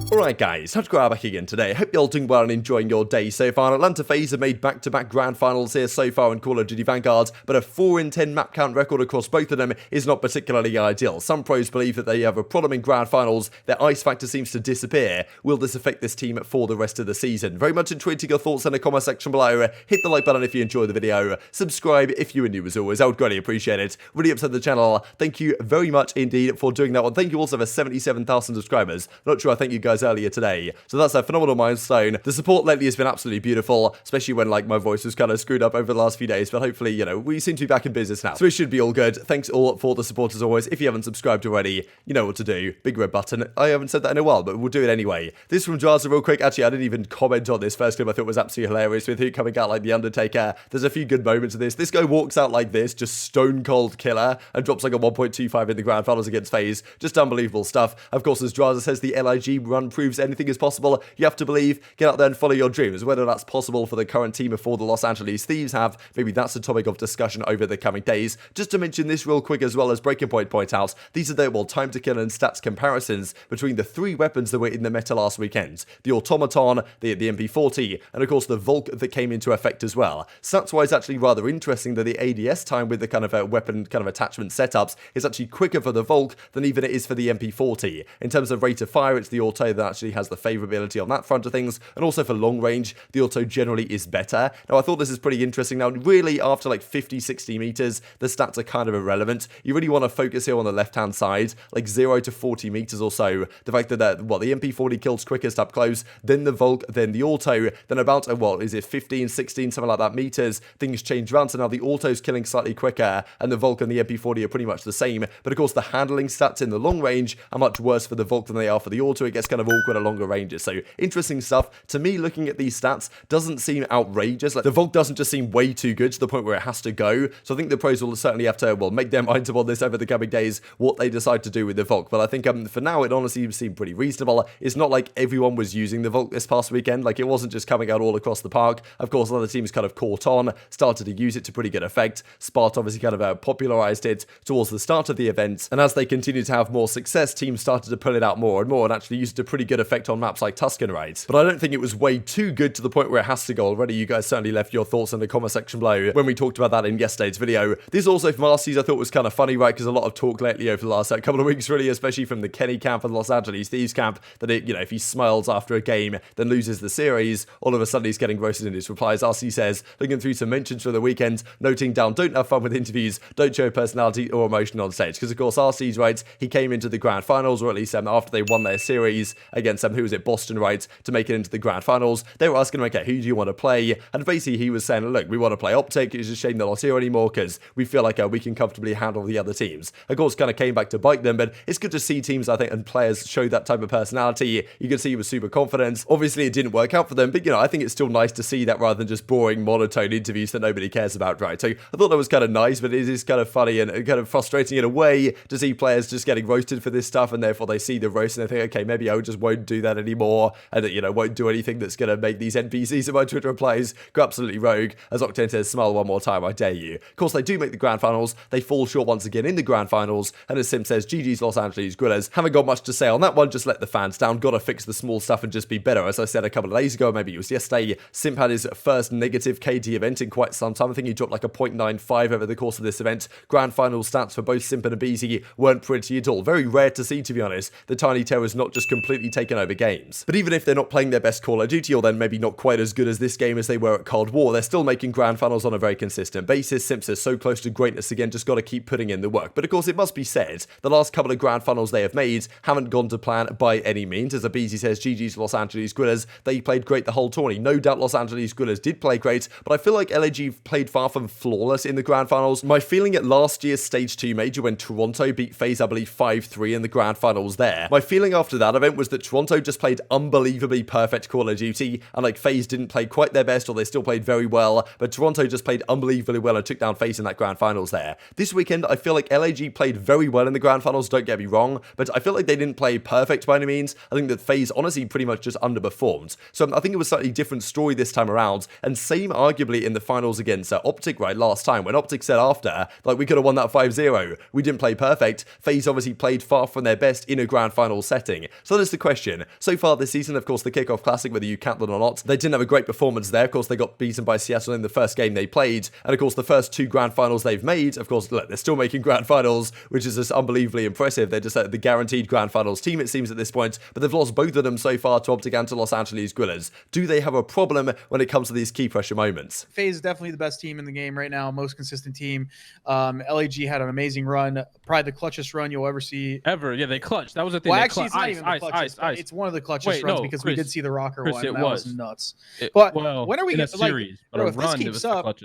Alright guys, TacticalRab back again today. Hope you're all doing well and enjoying your day so far. Atlanta FaZe have made back-to-back grand finals here so far in Call of Duty Vanguard, but a 4-in-10 map count record across both of them is not particularly ideal. Some pros believe that they have a problem in grand finals, their ice factor seems to disappear. Will this affect this team for the rest of the season? Very much intrigued your thoughts in the comment section below. Hit the like button if you enjoyed the video, subscribe if you are new as always, I would greatly appreciate it. Really upset the channel, thank you very much indeed for doing that one. Thank you also for 77,000 subscribers. Not sure I thank you guys earlier today. So that's a phenomenal milestone. The support lately has been absolutely beautiful, especially when like my voice was kind of screwed up over the last few days, but hopefully, you know, we seem to be back in business now. So it should be all good. Thanks all for the support as always. If you haven't subscribed already, you know what to do. Big red button. I haven't said that in a while, but we'll do it anyway. This from Drazah real quick. Actually, I didn't even comment on this first clip. I thought it was absolutely hilarious with Huke coming out like the Undertaker. There's a few good moments of this. This guy walks out like this, just stone cold killer, and drops like a 1.25 in the grand finals against FaZe. Just unbelievable stuff. Of course, as Drazah says, the LIG run proves anything is possible. You have to believe, get out there and follow your dreams. Whether that's possible for the current team before the Los Angeles Thieves have, maybe that's a topic of discussion over the coming days. Just to mention this real quick as well as Breaking Point point out, these are the, well, time to kill and stats comparisons between the three weapons that were in the meta last weekend. The Automaton, the MP40, and of course the Volk that came into effect as well. Stats-wise, actually rather interesting that the ADS time with the kind of weapon kind of attachment setups is actually quicker for the Volk than even it is for the MP40. In terms of rate of fire, it's the auto that actually has the favorability on that front of things, and also for long range, the auto generally is better. Now, I thought this is pretty interesting. Now, really, after like 50-60 meters, the stats are kind of irrelevant. You really want to focus here on the left-hand side, like 0 to 40 meters or so. The fact that, well, the MP40 kills quickest up close, then the Volk, then the auto, then about, well, is it 15, 16, something like that meters, things change around, so now the auto's killing slightly quicker, and the Volk and the MP40 are pretty much the same, but of course, the handling stats in the long range are much worse for the Volk than they are for the auto. It gets kind of awkward at longer ranges, so interesting stuff. To me, looking at these stats doesn't seem outrageous. Like, the Volk doesn't just seem way too good to the point where it has to go, so I think the pros will certainly have to, well, make their minds up on this over the coming days, what they decide to do with the Volk, but I think for now, it honestly seemed pretty reasonable. It's not like everyone was using the Volk this past weekend, like it wasn't just coming out all across the park. Of course, other teams kind of caught on, started to use it to pretty good effect. Spart obviously kind of popularized it towards the start of the event, and as they continued to have more success, teams started to pull it out more and more, and actually used it to pretty good effect on maps like Tuscan, right? But I don't think it was way too good to the point where it has to go already. You guys certainly left your thoughts in the comment section below when we talked about that in yesterday's video. This also from Arcitys I thought was kind of funny, right? Because a lot of talk lately over the last couple of weeks, really, especially from the Kenny camp and Los Angeles Thieves camp, that it, you know, if he smiles after a game, then loses the series, all of a sudden he's getting roasted in his replies. Arcitys says, looking through some mentions from the weekend, noting down, don't have fun with interviews, don't show personality or emotion on stage. Because of course, Arcitys writes, he came into the grand finals, or at least after they won their series against who was it, Boston, right, to make it into the grand finals. They were asking him, okay, who do you want to play? And basically he was saying, look, we want to play Optic. It's a shame they're not here anymore because we feel like we can comfortably handle the other teams. Of course, kind of came back to bite them, but it's good to see teams, I think, and players show that type of personality. You can see he was super confident. Obviously, it didn't work out for them, but, you know, I think it's still nice to see that rather than just boring, monotone interviews that nobody cares about, right? So I thought that was kind of nice, but it is kind of funny and kind of frustrating in a way to see players just getting roasted for this stuff, and therefore they see the roast and they think, okay, maybe I just won't do that anymore, and, you know, won't do anything that's going to make these NPCs in my Twitter replies go absolutely rogue. As Octane says, smile one more time, I dare you. Of course, they do make the grand finals. They fall short once again in the grand finals, and as Simp says, GG's Los Angeles Guerrillas. Haven't got much to say on that one, just let the fans down. Gotta fix the small stuff and just be better. As I said a couple of days ago, maybe it was yesterday, Simp had his first negative KD event in quite some time. I think he dropped like a 0.95 over the course of this event. Grand final stats for both Simp and aBeZy weren't pretty at all. Very rare to see, to be honest, the Tiny Terrors not just completely taken over games. But even if they're not playing their best Call of Duty, or then maybe not quite as good as this game as they were at Cold War, they're still making grand finals on a very consistent basis. Simp is so close to greatness again, just got to keep putting in the work. But of course, it must be said, the last couple of grand finals they have made haven't gone to plan by any means. As aBeZy says, GG's Los Angeles Guerrillas, they played great the whole tourney. No doubt Los Angeles Guerrillas did play great, but I feel like LAG played far from flawless in the grand finals. My feeling at last year's Stage 2 Major when Toronto beat FaZe, I believe, 5-3 in the grand finals there, my feeling after that event was that Toronto just played unbelievably perfect Call of Duty, and like FaZe didn't play quite their best, or they still played very well, but Toronto just played unbelievably well and took down FaZe in that grand finals there. This weekend, I feel like LAG played very well in the grand finals, don't get me wrong, but I feel like they didn't play perfect by any means. I think that FaZe honestly pretty much just underperformed. So I think it was a slightly different story this time around, and same arguably in the finals against Optic, right, last time, when Optic said after, like, we could have won that 5-0. We didn't play perfect. FaZe obviously played far from their best in a grand final setting. So I just the question. So far this season, of course, the Kickoff Classic, whether you count them or not, they didn't have a great performance there. Of course, they got beaten by Seattle in the first game they played. And of course, the first 2 grand finals they've made, of course, look, they're still making grand finals, which is just unbelievably impressive. They're just the guaranteed grand finals team, it seems, at this point. But they've lost both of them so far to Octane to Los Angeles Guerrillas. Do they have a problem when it comes to these key pressure moments? FaZe is definitely the best team in the game right now, most consistent team. LAG had an amazing run, probably the clutchest run you'll ever see. Yeah, they clutched. That was the thing. Well, actually, it's not even the clutchest. It's one of the clutchest runs because Chris, we did see the Rokkr one. It that was nuts. But when are we going to series? Bro, if this keeps up,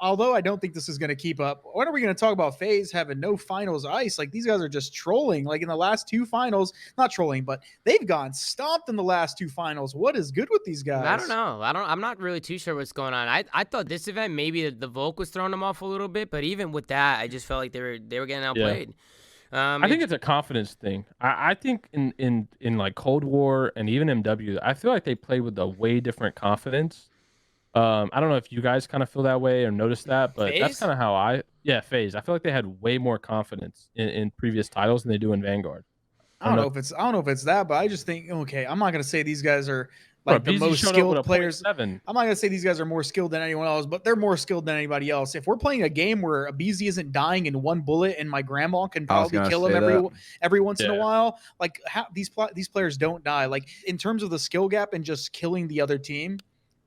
although I don't think this is going to keep up, when are we going to talk about FaZe having no finals ice? Like, these guys are just trolling. Like, in the last 2 finals, not trolling, but they've gone stomped in the last 2 finals. What is good with these guys? I don't know. I'm not really too sure what's going on. I thought this event maybe the Volk was throwing them off a little bit, but even with that, I just felt like they were getting outplayed. Yeah. I think it's a confidence thing. I think in like Cold War and even MW, I feel like they played with a way different confidence. I don't know if you guys kind of feel that way or notice that, but FaZe? That's kind of how FaZe. I feel like they had way more confidence in previous titles than they do in Vanguard. I don't know if it's that, but I just think, okay, I'm not going to say these guys are like the most skilled players. I'm not going to say these guys are more skilled than anyone else, but they're more skilled than anybody else. If we're playing a game where aBeZy isn't dying in 1 bullet and my grandma can probably kill him every once in a while, like these players don't die. Like, in terms of the skill gap and just killing the other team,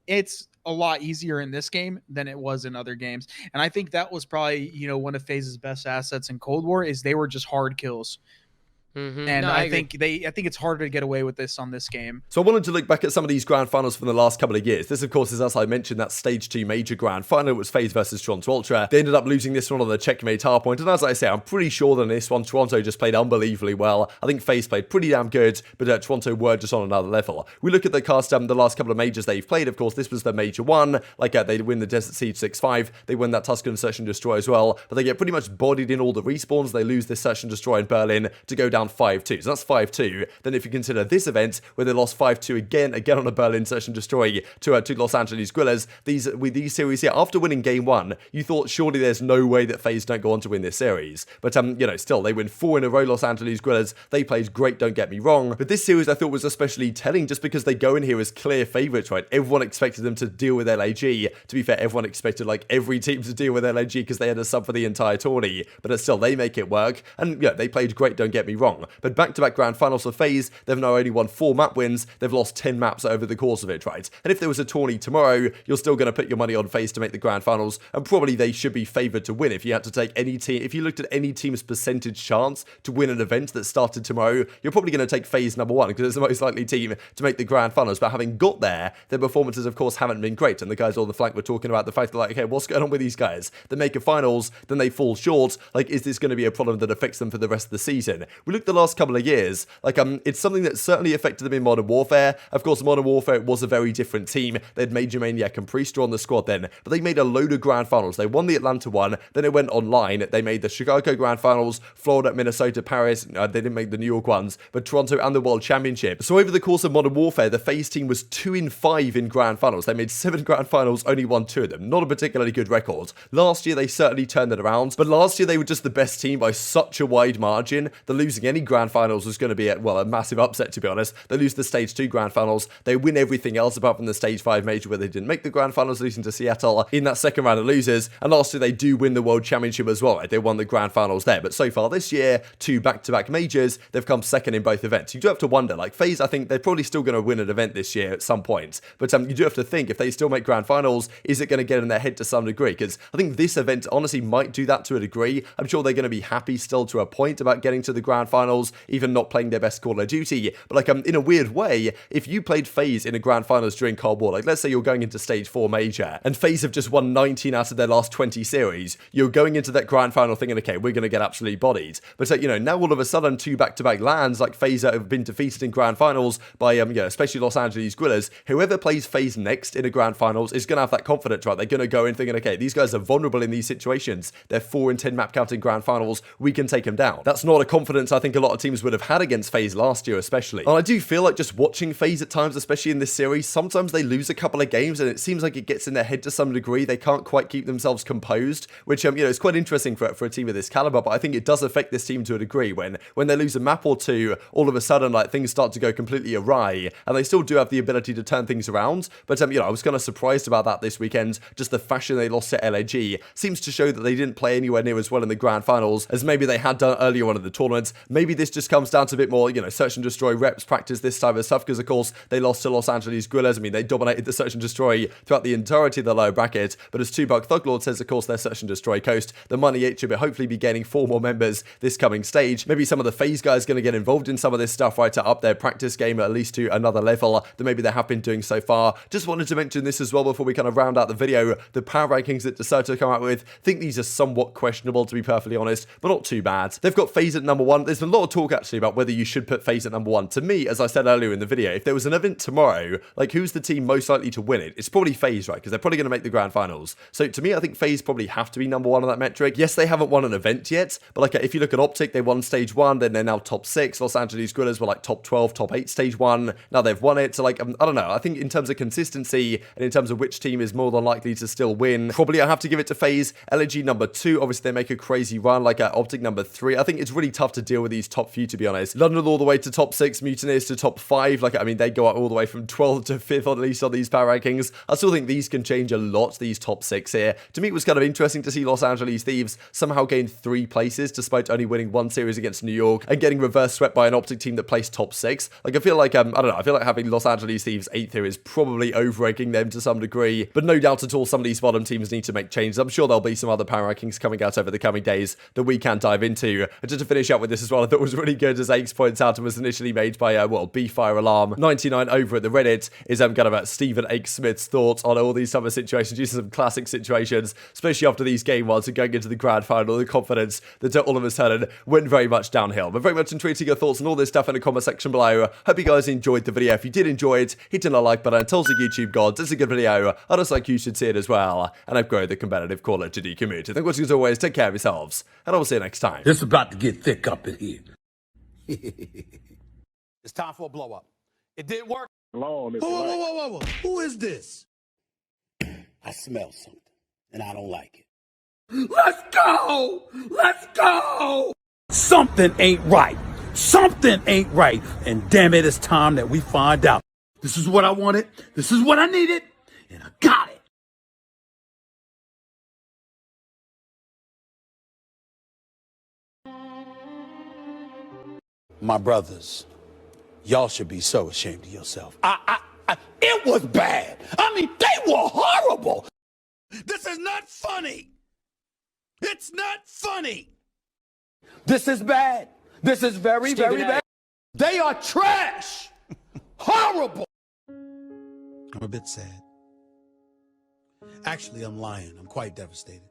it's a lot easier in this game than it was in other games. And I think that was probably, one of FaZe's best assets in Cold War is they were just hard kills. And no, I think it's harder to get away with this on this game. So I wanted to look back at some of these grand finals from the last couple of years. This, of course, is, as I mentioned, that stage 2 major grand final. It was FaZe versus Toronto Ultra. They ended up losing this one on the checkmate hardpoint. And as I say, I'm pretty sure that in this one, Toronto just played unbelievably well. I think FaZe played pretty damn good, but Toronto were just on another level. We look at the cast, the last couple of majors they've played. Of course, this was the major one. Like, they win the Desert Siege 6-5. They win that Tuscan Search and Destroy as well. But they get pretty much bodied in all the respawns. They lose this Search and Destroy in Berlin to go down 5-2. So that's 5-2. Then if you consider this event where they lost 5-2 again on a Berlin Search and Destroy to Los Angeles Guerrillas, with these series here, after winning game 1, you thought surely there's no way that FaZe don't go on to win this series. But still they win 4 in a row. Los Angeles Guerrillas, they played great, don't get me wrong. But this series I thought was especially telling just because they go in here as clear favorites, right? Everyone expected them to deal with LAG. To be fair, everyone expected like every team to deal with LAG because they had a sub for the entire tourney. But still, they make it work. And they played great, don't get me wrong. But back-to-back grand finals for FaZe, they've now only won 4 map wins. They've lost 10 maps over the course of it, right? And if there was a tourney tomorrow, you're still going to put your money on FaZe to make the grand finals, and probably they should be favored to win. If you had to take any team, if you looked at any team's percentage chance to win an event that started tomorrow, you're probably going to take FaZe number 1 because it's the most likely team to make the grand finals. But having got there, their performances, of course, haven't been great. And the guys on the flank were talking about the fact that, like, okay, what's going on with these guys? They make a finals, then they fall short. Like, is this going to be a problem that affects them for the rest of the season? We looked the last couple of years, like, it's something that certainly affected them in Modern Warfare. Of course, Modern Warfare was a very different team. They had MajorManiak and Priestahh on the squad then, but they made a load of grand finals. They won the Atlanta one, then it went online. They made the Chicago grand finals, Florida, Minnesota, Paris. They didn't make the New York ones, but Toronto and the World Championship. So over the course of Modern Warfare, the FaZe team was 2-5 in grand finals. They made 7 grand finals, only won 2 of them. Not a particularly good record. Last year, they certainly turned it around, but last year they were just the best team by such a wide margin that losing any grand finals was going to be a massive upset, to be honest. They lose the stage 2 grand finals. They win everything else apart from the stage 5 major where they didn't make the grand finals, losing to Seattle in that second round of losers. And last year they do win the World Championship as well, right? They won the grand finals there. But so far this year, 2 back-to-back majors, they've come second in both events. You do have to wonder, like FaZe, I think they're probably still going to win an event this year at some point. But you do have to think, if they still make grand finals, is it going to get in their head to some degree? Because I think this event honestly might do that to a degree. I'm sure they're going to be happy still to a point about getting to the grand finals, even not playing their best Call of Duty. But like in a weird way, if you played FaZe in a grand finals during Cold War, like let's say you're going into stage 4 major, and FaZe have just won 19 out of their last 20 series, you're going into that grand final thinking, okay, we're going to get absolutely bodied. But now all of a sudden 2 back-to-back lands, like FaZe have been defeated in grand finals by especially Los Angeles Guerrillas. Whoever plays FaZe next in a grand finals is going to have that confidence, right? They're going to go in thinking, okay, these guys are vulnerable in these situations. They're 4-10 map count in grand finals. We can take them down. That's not a confidence I think think a lot of teams would have had against FaZe last year especially. And I do feel like just watching FaZe at times, especially in this series, sometimes they lose a couple of games and it seems like it gets in their head to some degree. They can't quite keep themselves composed, which, you know, is quite interesting for a team of this caliber, but I think it does affect this team to a degree when they lose a map or two, all of a sudden, like, things start to go completely awry, and they still do have the ability to turn things around, but, you know, I was kind of surprised about that this weekend. Just the fashion they lost to LAG seems to show that they didn't play anywhere near as well in the grand finals as maybe they had done earlier on in the tournament. Maybe this just comes down to a bit more, you know, search and destroy reps, practice, this type of stuff, because of course they lost to Los Angeles Guerrillas. I mean, they dominated the search and destroy throughout the entirety of the lower bracket, but as 2Buck Thuglord says, of course, their search and destroy coast, the Money 8 should hopefully be gaining 4 more members this coming stage. Maybe some of the FaZe guys going to get involved in some of this stuff, right, to up their practice game at least to another level than maybe they have been doing so far. Just wanted to mention this as well before we kind of round out the video. The power rankings that decided to come out with, I think these are somewhat questionable, to be perfectly honest, but not too bad. They've got FaZe at number 1. There's been a lot of talk actually about whether you should put FaZe at number 1. To me, as I said earlier in the video, if there was an event tomorrow, like, who's the team most likely to win it? It's probably FaZe, right? Because they're probably going to make the grand finals. So to me, I think FaZe probably have to be number 1 on that metric. Yes, they haven't won an event yet, but like, if you look at Optic, they won stage 1, then they're now top 6. Los Angeles Guerrillas were like top 12, top 8 stage 1. Now they've won it. So like, I don't know. I think in terms of consistency and in terms of which team is more than likely to still win, probably I have to give it to FaZe. LG number 2, obviously they make a crazy run, like Optic number 3. I think it's really tough to deal with these top few, to be honest. London all the way to top 6, Mutineers to top 5. Like, I mean, they go up all the way from 12th to 5th at least on these power rankings. I still think these can change a lot, these top 6 here. To me, it was kind of interesting to see Los Angeles Thieves somehow gain 3 places despite only winning 1 series against New York and getting reverse swept by an Optic team that placed top 6. Like, I feel like, I don't know, I feel like having Los Angeles Thieves 8th here is probably over-ranking them to some degree, but no doubt at all some of these bottom teams need to make changes. I'm sure there'll be some other power rankings coming out over the coming days that we can dive into. And just to finish up with this as well, I thought was really good, as Aches points out and was initially made by, B-Fire Alarm 99 over at the Reddit, is kind of Stephen Aches Smith's thoughts on all these type of situations, using some classic situations, especially after these game ones and going into the grand final, the confidence that all of a sudden went very much downhill. But very much intrigued to your thoughts on all this stuff in the comment section below. Hope you guys enjoyed the video. If you did enjoy it, hit the like button and tell the YouTube gods it's a good video. I just like you should see it as well, and I've grown the competitive Call of Duty community. Thank you as always, take care of yourselves, and I will see you next time. It's about to get thick up in here. It's time for a blow up. It didn't work. Whoa. Who is this? I smell something, and I don't like it. Let's go! Let's go! Something ain't right. Something ain't right. And damn it, it's time that we find out. This is what I wanted. This is what I needed. And I got it. My brothers, y'all should be so ashamed of yourself. It was bad. I mean, they were horrible. This is not funny. It's not funny. This is bad. This is very, very bad. They are trash. Horrible. I'm a bit sad. Actually, I'm lying. I'm quite devastated.